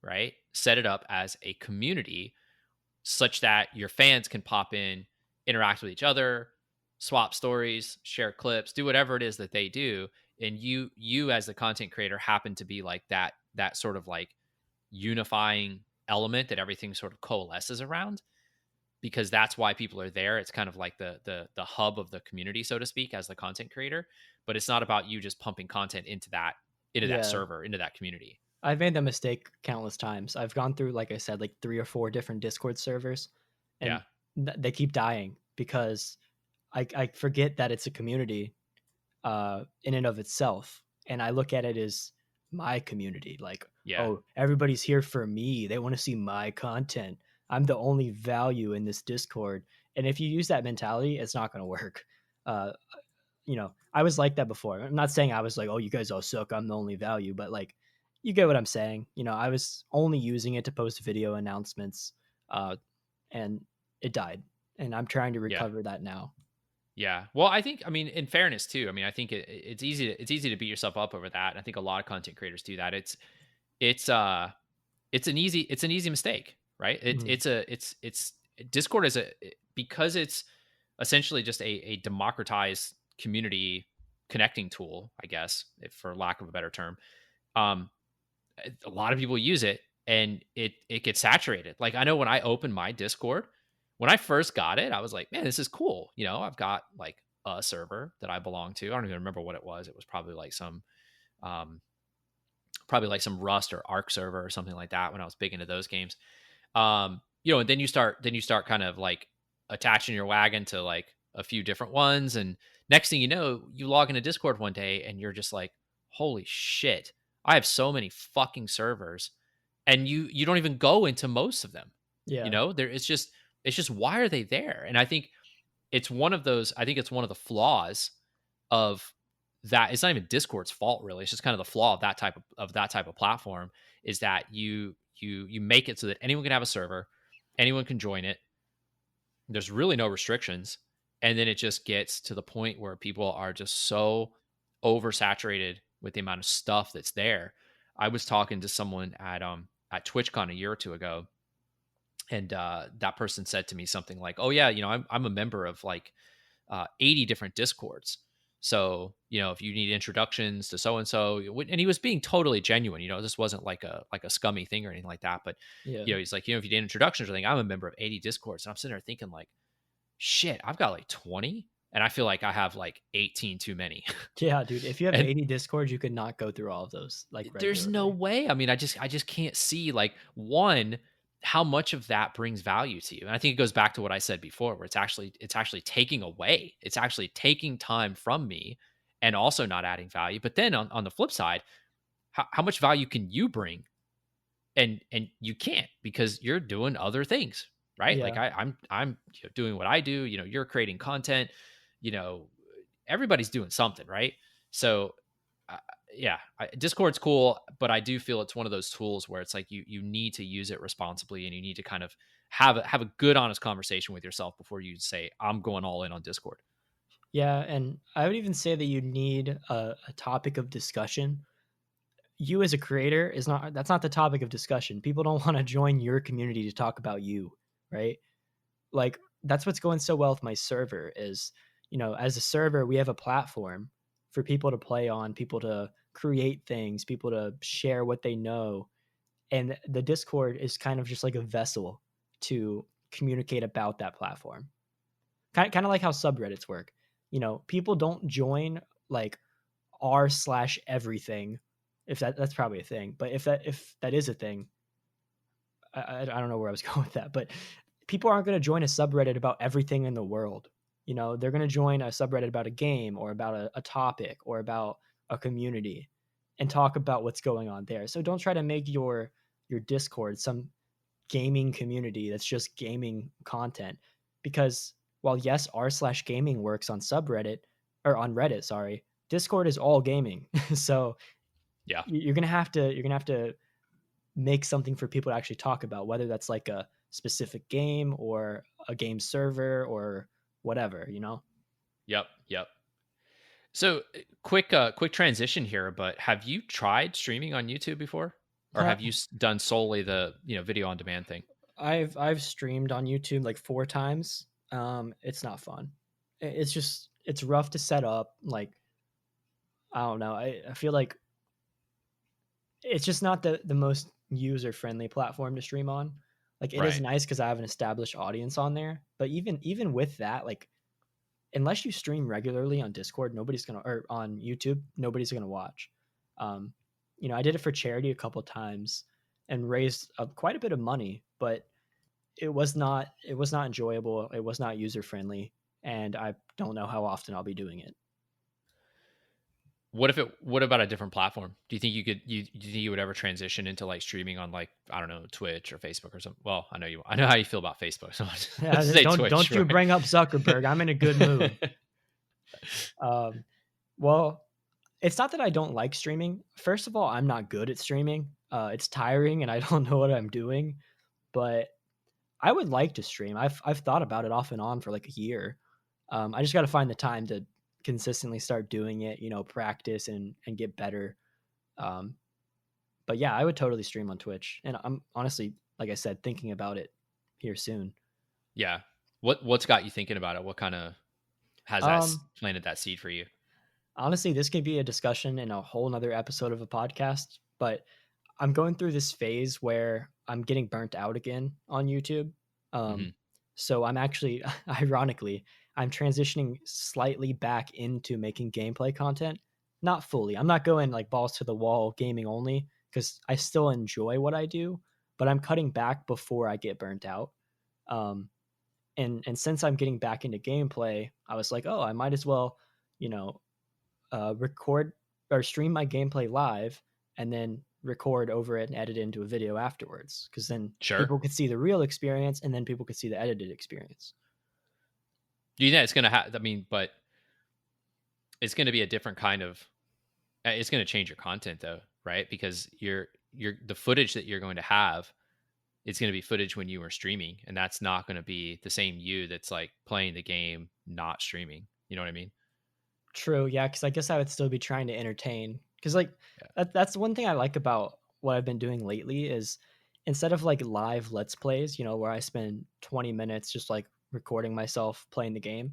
right? Set it up as a community such that your fans can pop in, interact with each other, swap stories, share clips, do whatever it is that they do, and you as the content creator happen to be like that sort of like unifying element that everything sort of coalesces around, because that's why people are there. It's kind of like the hub of the community, so to speak, as the content creator. But it's not about you just pumping content into that Yeah. server, into that community. I've made that mistake countless times. I've gone through, like I said, like 3 or 4 different Discord servers, and Yeah. they keep dying because I forget that it's a community in and of itself, and I look at it as my community. Like, Yeah. oh, everybody's here for me. They want to see my content. I'm the only value in this Discord, and if you use that mentality, it's not going to work. Uh, I was like that before. I'm not saying I was like, oh, you guys all suck, I'm the only value, but like, you get what I'm saying. I was only using it to post video announcements, uh, and it died. And I'm trying to Yeah. recover that now. Yeah. Well, I mean, in fairness too, I mean, I think it's easy to beat yourself up over that. And I think a lot of content creators do that. It's it's an easy mistake, right? Mhm. It's Discord is because it's essentially just a democratized community connecting tool, I guess, if for lack of a better term. Um, a lot of people use it, and it gets saturated. Like, I know when I opened my Discord, when I first got it, I was like, man, this is cool. I've got like a server that I belong to. I don't even remember what it was. It was um probably like some Rust or Arc server or something like that when I was big into those games. And then you start kind of like attaching your wagon to like a few different ones, and next thing you know, you log into Discord one day and you're just like, holy shit, I have so many fucking servers, and you don't even go into most of them. Yeah. There it's just why are they there? And I think it's one of the flaws of that. It's not even Discord's fault, really. It's just kind of the flaw of that type of platform, is that you make it so that anyone can have a server, anyone can join it. There's really no restrictions, and then it just gets to the point where people are just so oversaturated with the amount of stuff that's there. I was talking to someone at TwitchCon a year or two ago, and that person said to me something like, "Oh yeah, I'm a member of like 80 different Discords. So, if you need introductions to so and so," and he was being totally genuine. This wasn't like a scummy thing or anything like that. But Yeah. he's like, if you need introductions or anything, I'm a member of 80 Discords, and I'm sitting there thinking like, shit, I've got like 20, and I feel like I have like 18 too many. Yeah, dude. If you have And 80 Discords, you could not go through all of those like there's no regularly. way. I mean, I just can't see like, one, how much of that brings value to you. And I think it goes back to what I said before, where it's actually taking away. It's actually taking time from me and also not adding value. But then on the flip side, how much value can you bring? And you can't, because you're doing other things, right? Like, Yeah. I'm doing what I do. You're creating content. You know, everybody's doing something, right? So yeah, Discord's cool, but I do feel it's one of those tools where it's like you need to use it responsibly, and you need to kind of have a good, honest conversation with yourself before you say, I'm going all in on Discord. Yeah, and I would even say that you need a topic of discussion. You as a creator is not that's not the topic of discussion. People don't want to join your community to talk about you, right? Like that's what's going so well with my server is, as a server, we have a platform for people to play on, people to create things, people to share what they know. And the Discord is kind of just like a vessel to communicate about that platform. Kind of like how subreddits work. People don't join like r/everything, if that's probably a thing. But if that is a thing, I don't know where I was going with that. But people aren't going to join a subreddit about everything in the world. They're going to join a subreddit about a game or about a topic or about a community and talk about what's going on there. So don't try to make your Discord some gaming community that's just gaming content, because while yes r/gaming works on subreddit or on Reddit, sorry, Discord is all gaming. So Yeah. you're gonna have to make something for people to actually talk about, whether that's like a specific game or a game server or whatever. Yep. Yep. So quick transition here, but have you tried streaming on YouTube before, or have you done solely the video on demand thing? I've streamed on YouTube like 4 times. It's not fun. It's rough to set up. Like, I don't know. I feel like it's just not the most user friendly platform to stream on. Like, it is Right. nice because I have an established audience on there, but even with that, like, unless you stream regularly on Discord, or on YouTube, nobody's gonna watch. Um, I did it for charity a couple times and raised quite a bit of money, but it was not enjoyable. It was not user friendly, and I don't know how often I'll be doing it. What about a different platform? Do you think do you think you would ever transition into like streaming on, like, I don't know, Twitch or Facebook or something? Well, I know how you feel about Facebook, so let's Yeah, say don't Twitch, don't you right? bring up Zuckerberg. I'm in a good mood. Um, well, it's not that I don't like streaming. First of all, I'm not good at streaming. It's tiring, and I don't know what I'm doing. But I would like to stream. I've thought about it off and on for like a year. I just got to find the time to consistently start doing it. Practice and get better. Um, but yeah, I would totally stream on Twitch, and I'm honestly, like I said, thinking about it here soon. Yeah. What's got you thinking about it? What kind of has Um, planted that seed for you? Honestly, this could be a discussion in a whole nother episode of a podcast, but I'm going through this phase where I'm getting burnt out again on YouTube. Um, Hmm. so I'm actually, ironically, I'm transitioning slightly back into making gameplay content. Not fully. I'm not going like balls to the wall gaming only because I still enjoy what I do, but I'm cutting back before I get burnt out. Um, and since I'm getting back into gameplay, I was like, oh, I might as well, you know, record or stream my gameplay live and then record over it and edit it into a video afterwards, because then Sure. people could see the real experience and then people could see the edited experience. Do you think it's gonna have? I mean, but it's gonna be a different kind of. It's gonna change your content though, right? Because the footage that you're going to have, it's going to be footage when you were streaming, and that's not going to be the same you that's like playing the game, not streaming. You know what I mean? True, yeah, because I guess I would still be trying to entertain. Because like Yeah. that's one thing I like about what I've been doing lately is, instead of like live let's plays, where I spend 20 minutes just like recording myself playing the game,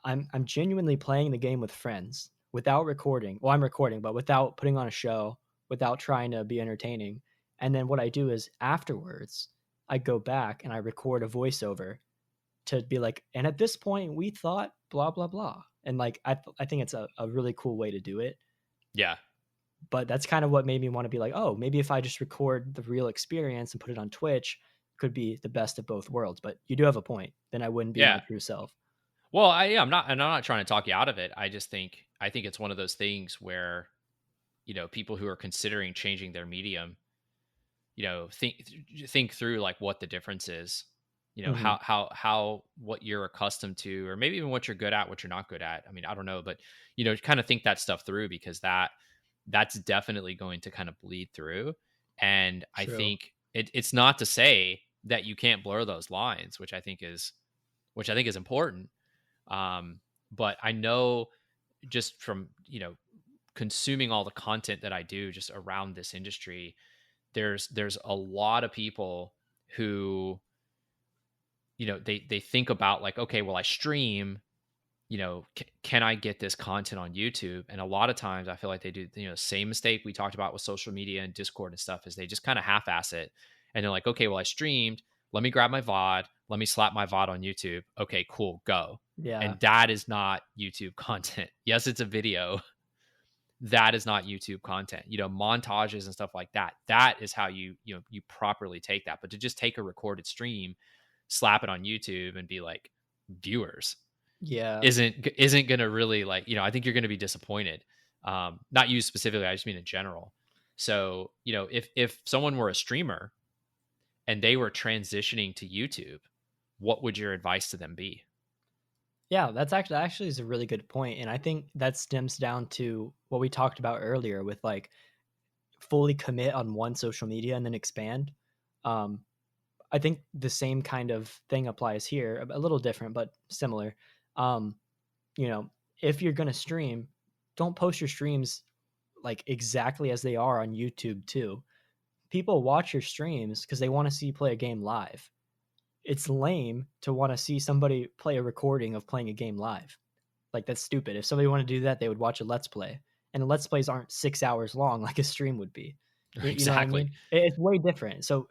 I'm genuinely playing the game with friends without recording. Well, I'm recording, but without putting on a show, without trying to be entertaining. And then what I do is afterwards, I go back and I record a voiceover to be like, and at this point we thought blah blah blah. And like I think it's a really cool way to do it. Yeah. But that's kind of what made me want to be like, oh, maybe if I just record the real experience and put it on Twitch, could be the best of both worlds. But you do have a point. Then I wouldn't be my Yeah. true self. Well, I'm not trying to talk you out of it. I think it's one of those things where, people who are considering changing their medium, think through like what the difference is. Hmm. How what you're accustomed to, or maybe even what you're good at, what you're not good at. I mean, I don't know, but kind of think that stuff through, because that's definitely going to kind of bleed through. And I True. think it's not to say that you can't blur those lines, which I think is important. Um, but I know just from consuming all the content that I do just around this industry, there's a lot of people who they think about like, okay, well, I stream, can I get this content on YouTube? And a lot of times I feel like they do, same mistake we talked about with social media and Discord and stuff, is they just kind of half-ass it. And they're like, okay, well, I streamed. Let me grab my VOD. Let me slap my VOD on YouTube. Okay, cool, go. Yeah. And that is not YouTube content. Yes, it's a video. That is not YouTube content. Montages and stuff like that. That is how you properly take that. But to just take a recorded stream, slap it on YouTube, and be like, viewers, Yeah. isn't gonna really, like, I think you're gonna be disappointed. Not you specifically, I just mean in general. So if someone were a streamer and they were transitioning to YouTube, what would your advice to them be? Yeah, that's actually is a really good point, and I think that stems down to what we talked about earlier with like fully commit on one social media and then expand. Um, I think the same kind of thing applies here, a little different but similar. Um, you know, if you're gonna stream, don't post your streams like exactly as they are on YouTube too. People watch your streams because they want to see you play a game live. It's lame to want to see somebody play a recording of playing a game live. Like that's stupid. If somebody wanted to do that, they would watch a let's play. And let's plays aren't 6 hours long like a stream would be. You know what I Exactly. mean? It's way different. So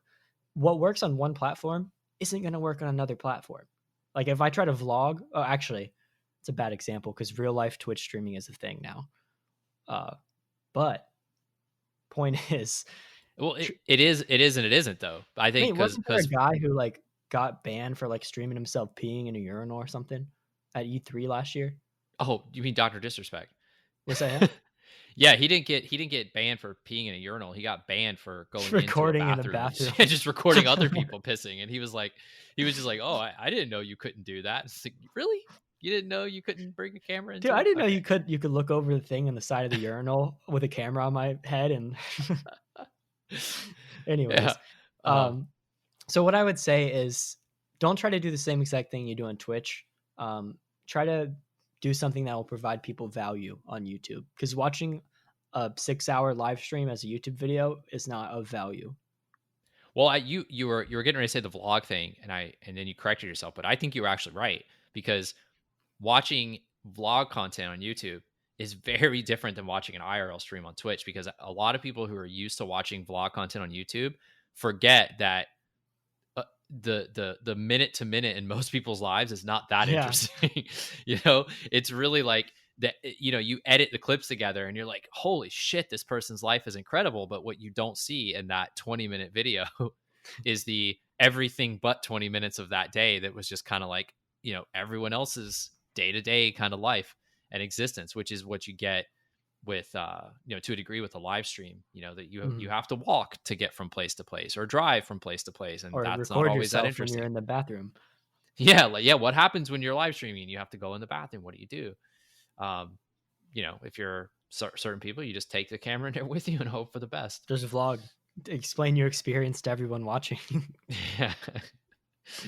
what works on one platform isn't going to work on another platform. Like if I try to vlog, oh, actually, it's a bad example because real life Twitch streaming is a thing now. But point is, Well, it is and it isn't, though. I I think mean, because wasn't there a guy who like got banned for like streaming himself peeing in a urinal or something at E3 last year? oh, you mean Dr. Disrespect? Was that him? Yeah, he didn't get banned for peeing in a urinal. He got banned for going into a Recording in a bathroom and bathroom. just recording other people pissing. And he was just like, "Oh, I didn't know you couldn't do that." It's like, really? You didn't know you couldn't bring a camera Dude, into I it? didn't know Okay. you could look over the thing on the side of the urinal with a camera on my head and Yeah. anyways. Uh-huh. Um so what I would say is don't try to do the same exact thing you do on Twitch. Try to do something that will provide people value on YouTube because watching a 6 hour live stream as a YouTube video is not of value. Well, you were getting ready to say the vlog thing, and then you corrected yourself, but I think you were actually right, because watching vlog content on YouTube is very different than watching an IRL stream on Twitch, because a lot of people who are used to watching vlog content on YouTube forget that the minute to minute in most people's lives is not that Yeah. interesting. It's really like that. You edit the clips together and you're like, holy shit, this person's life is incredible. But what you don't see in that 20-minute video is the everything but 20 minutes of that day that was just kind of like, everyone else's day-to-day kind of life and existence, which is what you get with to a degree with a live stream, that you Mhm. have to walk to get from place to place or drive from place to place, and Or that's not record always that yourself when you're interesting. in the bathroom. Yeah, like, yeah, what happens when you're live streaming? You have to go in the bathroom. What do you do? um if you're certain people, you just take the camera in there with you and hope for the best. Just vlog. Explain your experience to everyone watching. Yeah.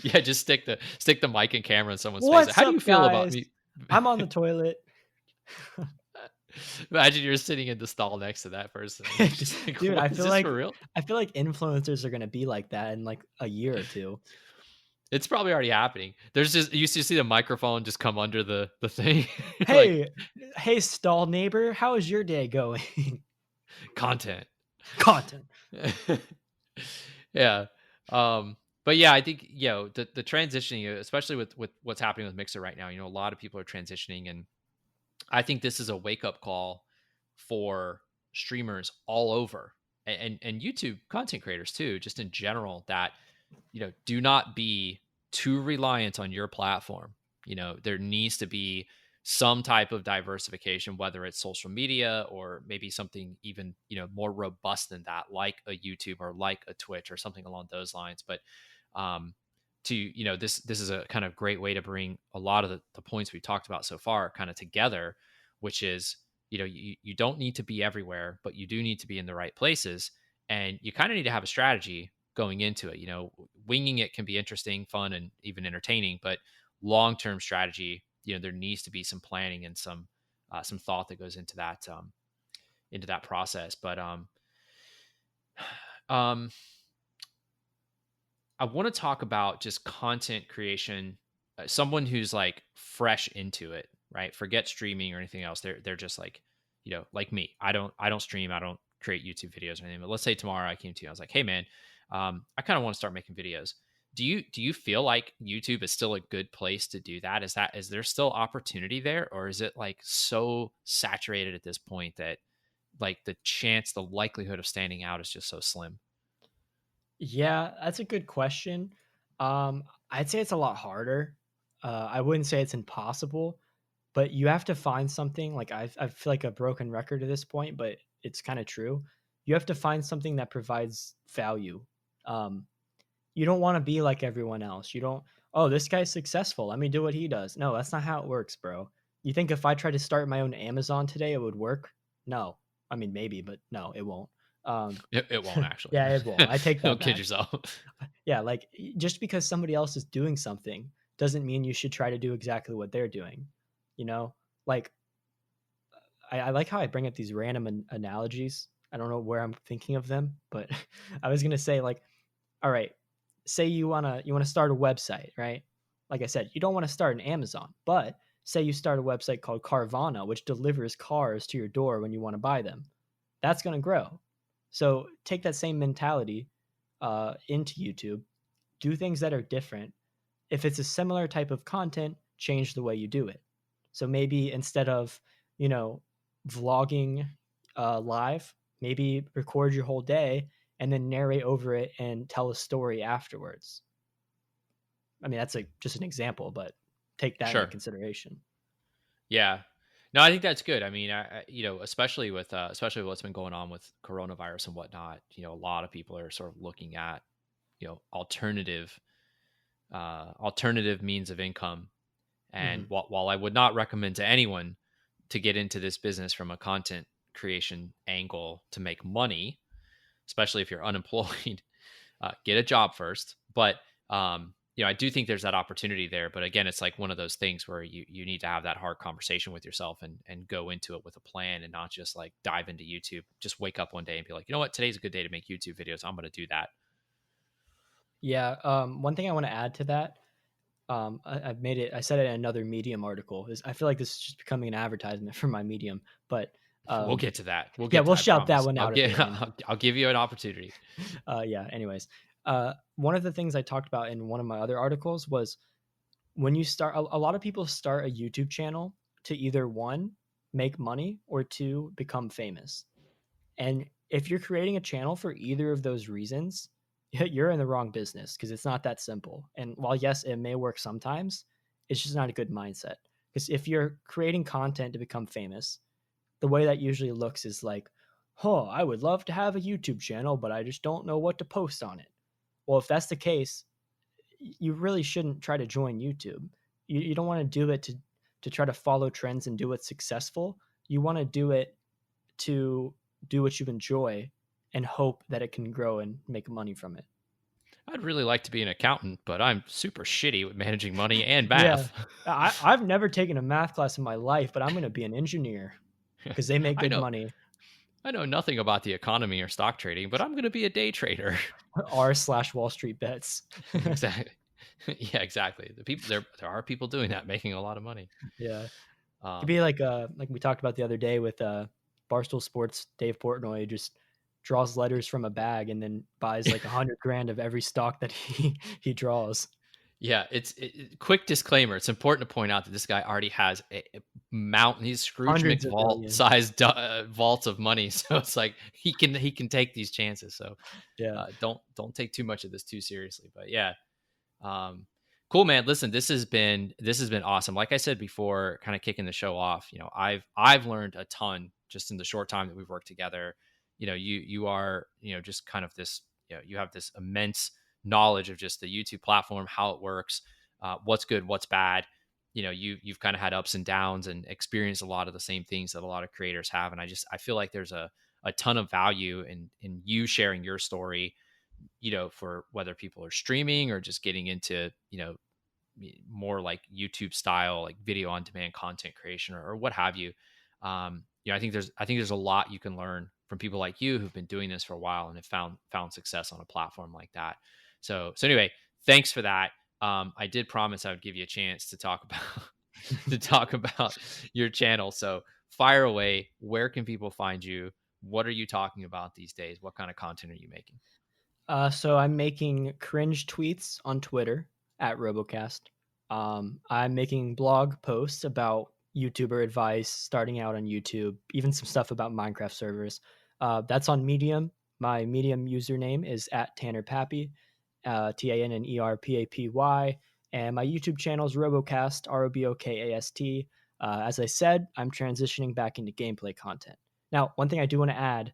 Yeah, just stick the mic and camera in someone's face. What's How do you up, feel about guys? me? I'm on the toilet. Imagine you're sitting in the stall next to that person. You're just like, Dude, what is this for real? I feel like influencers are gonna be like that in like a year or two. It's probably already happening. There's just, you used to see the microphone just come under the thing. Like, Hey, hey, stall neighbor, how is your day going? content. Content. Yeah. But yeah, I think, the transitioning, especially with what's happening with Mixer right now, a lot of people are transitioning, and I think this is a wake up call for streamers all over, and YouTube content creators too, just in general, that do not be too reliant on your platform. There needs to be some type of diversification, whether it's social media or maybe something even more robust than that, like a YouTube or like a Twitch or something along those lines. But um to this is a kind of great way to bring a lot of the points we've talked about so far kind of together, which is you don't need to be everywhere, but you do need to be in the right places. And you kind of need to have a strategy going into it. Winging it can be interesting, fun, and even entertaining, but long-term strategy, there needs to be some planning and some thought that goes into that process. But um I want to talk about just content creation. Someone who's like fresh into it, right? Forget streaming or anything else. They're just like, like me. I don't stream. I don't create YouTube videos or anything. But let's say tomorrow I came to you. I was like, hey man, I kind of want to start making videos. Do you feel like YouTube is still a good place to do that? Is there still opportunity there, or is it like so saturated at this point that like the likelihood of standing out is just so slim? Yeah, that's a good question. I'd say it's a lot harder. I wouldn't say it's impossible, but you have to find something. Like I feel like a broken record at this point, but it's kind of true. You have to find something that provides value. Um, you don't want to be like everyone else. You don't. Oh, this guy's successful. Let me do what he does. No, that's not how it works, bro. You think if I tried to start my own Amazon today, it would work? No. I mean, maybe, but no, it won't. Um, It won't actually. yeah, it won't. I take that Don't kid back. yourself. Yeah, like just because somebody else is doing something doesn't mean you should try to do exactly what they're doing. You know, like I like how I bring up these random analogies. I don't know where I'm thinking of them, but I was gonna say like, all right, say you wanna start a website, right? Like I said, you don't want to start an Amazon, but say you start a website called Carvana, which delivers cars to your door when you want to buy them. That's gonna grow. So take that same mentality into YouTube, do things that are different. If it's a similar type of content, change the way you do it. So maybe instead of, you know, vlogging live, maybe record your whole day and then narrate over it and tell a story afterwards. I mean, that's just an example, but take that into Sure. consideration. Yeah. No, I think that's good. I mean, especially with what's been going on with coronavirus and whatnot. A lot of people are sort of looking at alternative means of income. And Hmm. while I would not recommend to anyone to get into this business from a content creation angle to make money, especially if you're unemployed, get a job first. But I do think there's that opportunity there. But again, it's like one of those things where you need to have that hard conversation with yourself and go into it with a plan and not just like dive into YouTube. Just wake up one day and be like, you know what, today's a good day to make YouTube videos. I'm going to do that. Yeah. One thing I want to add to that, I've made it. I said it in another Medium article. Is I feel like this is just becoming an advertisement for my Medium, but We'll um, get to that. We'll yeah, get to we'll that. I shout that promise. one I'll out at get. the end. I'll give you an opportunity. Yeah. Anyways, one of the things I talked about in one of my other articles was when you start. A lot of people start a YouTube channel to either one, make money, or two, become famous. And if you're creating a channel for either of those reasons, you're in the wrong business because it's not that simple. And while yes, it may work sometimes, it's just not a good mindset. Because if you're creating content to become famous, the way that usually looks is like, oh, I would love to have a YouTube channel, but I just don't know what to post on it. Well, if that's the case, you really shouldn't try to join YouTube. You don't want to do it to try to follow trends and do it successful. You want to do it to do what you enjoy and hope that it can grow and make money from it. I'd really like to be an accountant, but I'm super shitty with managing money and Yeah. math. I've never taken a math class in my life, but I'm going to be an engineer because they make I good know money. I know nothing about the economy or stock trading, but I'm going to be a day trader. R/Wall Street bets. Exactly. Yeah, exactly. The people there are people doing that, making a lot of money. Yeah. Could Um, be like we talked about the other day with Barstool Sports Dave Portnoy just draws letters from a bag and then buys like 100 grand of every stock that he draws. yeah, quick disclaimer. It's important to point out that this guy already has a mountain. He's Scrooge Hundreds of McVault millions. sized vaults of money, so it's like he can take these chances. So Yeah. don't take too much of this too seriously. But yeah, Um, cool, man. Listen, this has been awesome. Like I said before, kind of kicking the show off. I've learned a ton just in the short time that we've worked together. You are just kind of this. You have this immense knowledge of just the YouTube platform, how it works, what's good, what's bad. you've kind of had ups and downs and experienced a lot of the same things that a lot of creators have. And I feel like there's a ton of value in you sharing your story, for whether people are streaming or just getting into, more like YouTube style, like video on demand content creation or what have you. I think there's a lot you can learn from people like you who've been doing this for a while and have found success on a platform like that. So anyway, thanks for that. I did promise I would give you a chance to talk about to talk about your channel. So fire away. Where can people find you? What are you talking about these days? What kind of content are you making? So I'm making cringe tweets on Twitter at RoboKast. I'm making blog posts about YouTuber advice, starting out on YouTube, even some stuff about Minecraft servers. That's on Medium. My Medium username is at Tanner Pappy, TANNERPAPY, and my YouTube channel is RoboKast, ROBOKAST. As I said, I'm transitioning back into gameplay content. Now, one thing I do want to add.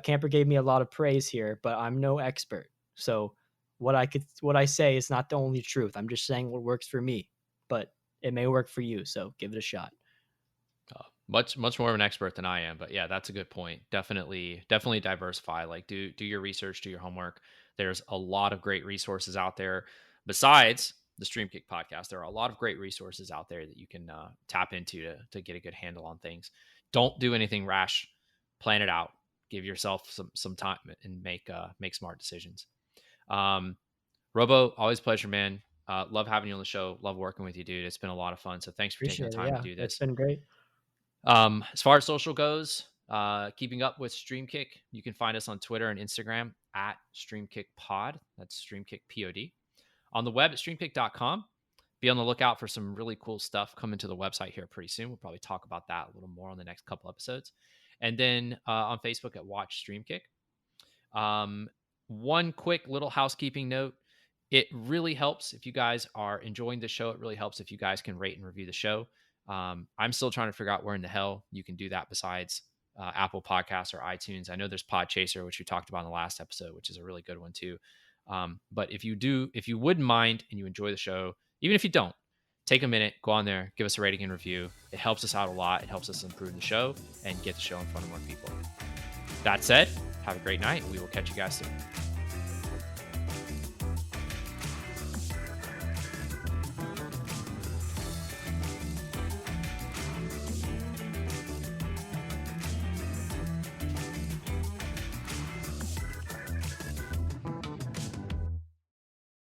Camper gave me a lot of praise here, but I'm no expert. So what I say is not the only truth. I'm just saying what works for me, but it may work for you. So give it a shot. Much more of an expert than I am, but yeah, that's a good point. Definitely diversify. Like do your research, do your homework. There's a lot of great resources out there. Besides the StreamKick podcast, there are a lot of great resources out there that you can tap into to get a good handle on things. Don't do anything rash. Plan it out. Give yourself some time and make smart decisions. Robo, always a pleasure, man. Love having you on the show. Love working with you, dude. It's been a lot of fun. So thanks for taking Appreciate the it. time to Yeah, do it's this. been great. As far as social goes, keeping up with StreamKick, you can find us on Twitter and Instagram at StreamKick Pod. That's StreamKick POD. On the web at streamkick.com. Be on the lookout for some really cool stuff coming to the website here pretty soon. We'll probably talk about that a little more on the next couple episodes. And then on Facebook at Watch StreamKick. One quick little housekeeping note. It really helps if you guys are enjoying the show. It really helps if you guys can rate and review the show. I'm still trying to figure out where in the hell you can do that besides Apple Podcasts or iTunes. I know there's Podchaser, which we talked about in the last episode, which is a really good one too. But if you wouldn't mind and you enjoy the show, even if you don't, take a minute, go on there, give us a rating and review. It helps us out a lot. It helps us improve the show and get the show in front of more people. That said, have a great night. We will catch you guys soon.